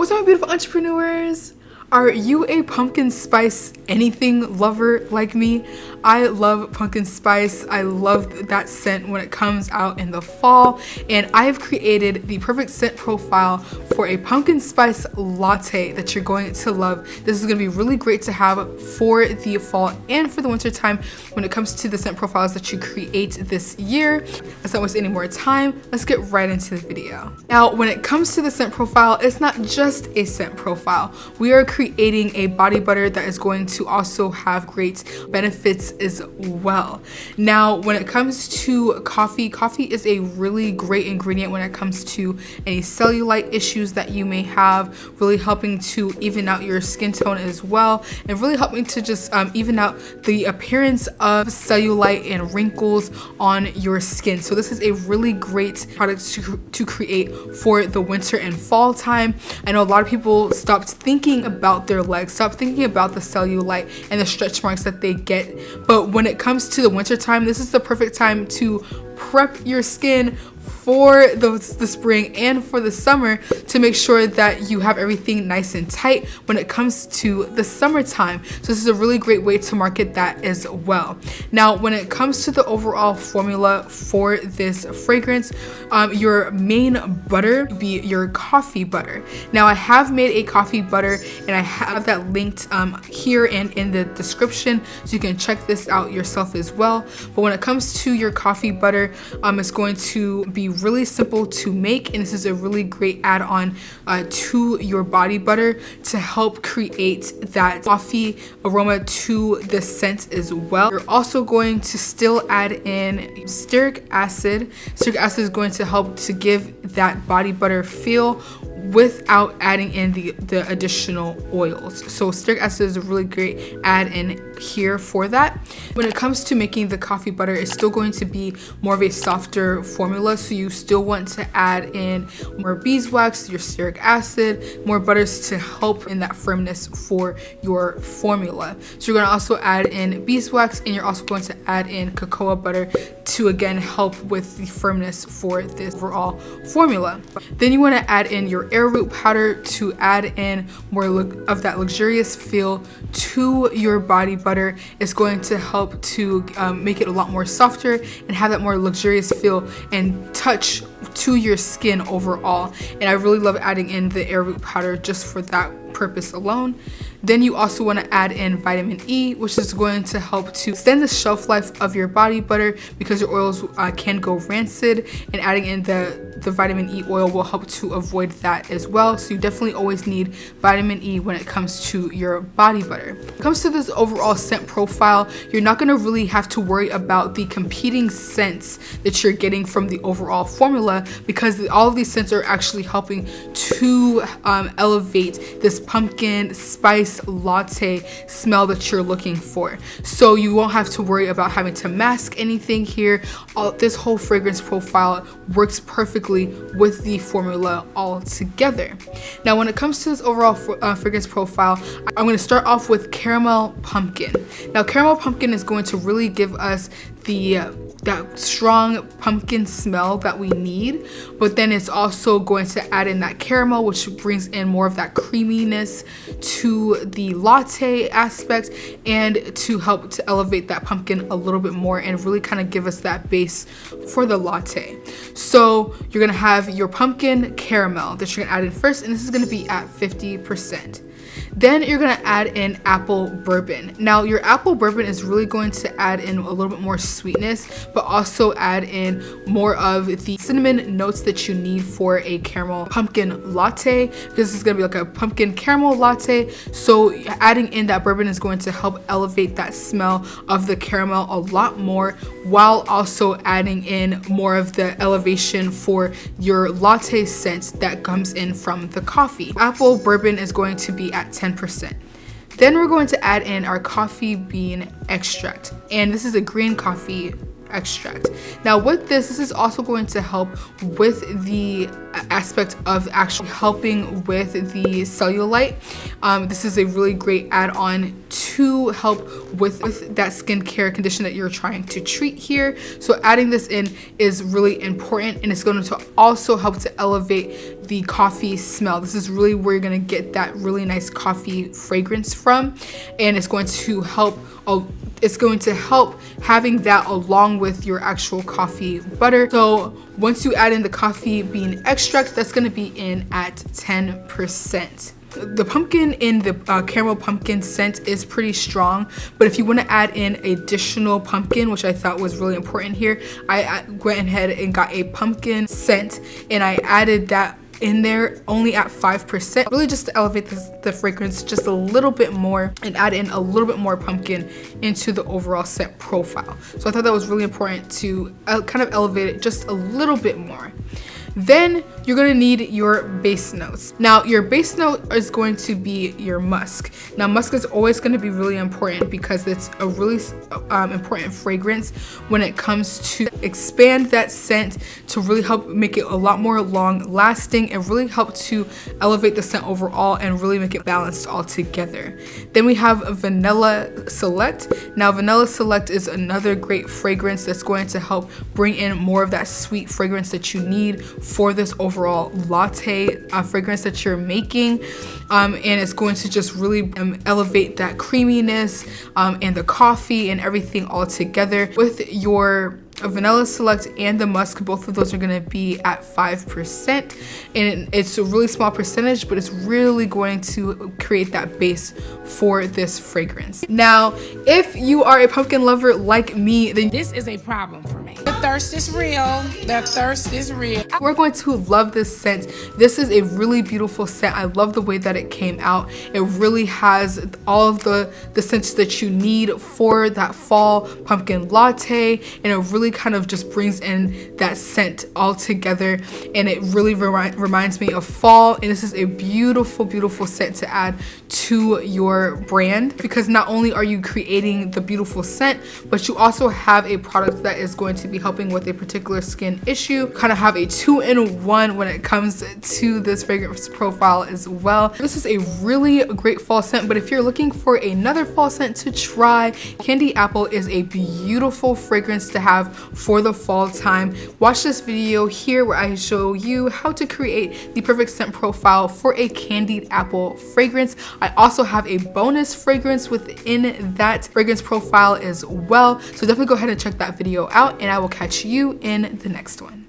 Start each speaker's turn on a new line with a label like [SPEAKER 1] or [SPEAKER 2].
[SPEAKER 1] What's up, my beautiful entrepreneurs? Are you a pumpkin spice anything lover like me? I love pumpkin spice. I love that scent when it comes out in the fall, and I have created the perfect scent profile for a pumpkin spice latte that you're going to love. This is going to be really great to have for the fall and for the winter time when it comes to the scent profiles that you create this year. Let's not waste any more time. Let's get right into the video. Now, when it comes to the scent profile, it's not just a scent profile. We are creating a body butter that is going to also have great benefits as well. Now, when it comes to coffee is a really great ingredient when it comes to any cellulite issues that you may have, really helping to even out your skin tone as well, and really helping to just even out the appearance of cellulite and wrinkles on your skin. So this is a really great product to create for the winter and fall time. I know a lot of people stopped thinking about their legs, stop thinking about the cellulite and the stretch marks that they get, but when it comes to the winter time, this is the perfect time to prep your skin for the spring and for the summer to make sure that you have everything nice and tight when it comes to the summertime. So this is a really great way to market that as well. Now, when it comes to the overall formula for this fragrance, your main butter would be your coffee butter. Now, I have made a coffee butter and I have that linked here and in the description, so you can check this out yourself as well. But when it comes to your coffee butter, it's going to be really simple to make, and this is a really great add-on to your body butter to help create that coffee aroma to the scent as well. You're also going to still add in stearic acid. Stearic acid is going to help to give that body butter feel without adding in the additional oils. So stearic acid is a really great add in here for that. When it comes to making the coffee butter, it's still going to be more of a softer formula, so you still want to add in more beeswax, your stearic acid, more butters to help in that firmness for your formula. So you're going to also add in beeswax, and you're also going to add in cocoa butter to again help with the firmness for this overall formula. Then you want to add in your arrowroot powder to add in more of that luxurious feel to your body butter. It's going to help to make it a lot more softer and have that more luxurious feel and touch to your skin overall. And I really love adding in the arrowroot powder just for that purpose alone. Then you also want to add in vitamin E, which is going to help to extend the shelf life of your body butter because your oils can go rancid, and adding in the vitamin E oil will help to avoid that as well. So you definitely always need vitamin E when it comes to your body butter. When it comes to this overall scent profile, you're not going to really have to worry about the competing scents that you're getting from the overall formula, because all of these scents are actually helping to elevate this pumpkin spice latte smell that you're looking for. So you won't have to worry about having to mask anything here. This whole fragrance profile works perfectly with the formula all together. Now, when it comes to this overall fragrance profile, I'm going to start off with caramel pumpkin. Now, caramel pumpkin is going to really give us that strong pumpkin smell that we need, but then it's also going to add in that caramel, which brings in more of that creaminess to the latte aspect and to help to elevate that pumpkin a little bit more and really kind of give us that base for the latte. So you're gonna have your pumpkin caramel that you're gonna add in first, and this is gonna be at 50%. Then you're gonna add in apple bourbon. Now, your apple bourbon is really going to add in a little bit more sweetness, but also add in more of the cinnamon notes that you need for a caramel pumpkin latte. This is gonna be like a pumpkin caramel latte. So adding in that bourbon is going to help elevate that smell of the caramel a lot more, while also adding in more of the elevation for your latte scent that comes in from the coffee. Apple bourbon is going to be at 10%. Then we're going to add in our coffee bean extract, and this is a green coffee extract. Now with this is also going to help with the aspect of actually helping with the cellulite. This is a really great add-on to to help with that skincare condition that you're trying to treat here. So adding this in is really important, and it's going to also help to elevate the coffee smell. This is really where you're going to get that really nice coffee fragrance from, and it's going to help having that along with your actual coffee butter. So once you add in the coffee bean extract, that's going to be in at 10%. The pumpkin in the caramel pumpkin scent is pretty strong, but if you want to add in additional pumpkin, which I thought was really important here, I went ahead and got a pumpkin scent and I added that in there only at 5%, really just to elevate the fragrance just a little bit more and add in a little bit more pumpkin into the overall scent profile. So I thought that was really important to kind of elevate it just a little bit more. Then you're going to need your base notes. Now your base note is going to be your musk. Now musk is always going to be really important because it's a really important fragrance when it comes to expand that scent, to really help make it a lot more long lasting and really help to elevate the scent overall and really make it balanced all together. Then we have Vanilla Select. Now Vanilla Select is another great fragrance that's going to help bring in more of that sweet fragrance that you need for this overall latte fragrance that you're making, and it's going to just really elevate that creaminess and the coffee and everything all together. With your Vanilla Select and the musk, both of those are going to be at 5%, and it's a really small percentage, but it's really going to create that base for this fragrance. Now if you are a pumpkin lover like me, then
[SPEAKER 2] this is a problem for me. The thirst is real. The thirst is real.
[SPEAKER 1] We're going to love this scent. This is a really beautiful scent. I love the way that it came out. It really has all of the scents that you need for that fall pumpkin latte, and it really kind of just brings in that scent all together, and it really reminds me of fall. And this is a beautiful, beautiful scent to add to your brand, because not only are you creating the beautiful scent, but you also have a product that is going to be helping with a particular skin issue. Kind of have a 2-in-1 when it comes to this fragrance profile as well. This is a really great fall scent, but if you're looking for another fall scent to try, Candy Apple is a beautiful fragrance to have for the fall time. Watch this video here where I show you how to create the perfect scent profile for a candied apple fragrance. I also have a bonus fragrance within that fragrance profile as well, so definitely go ahead and check that video out, and I will catch you in the next one.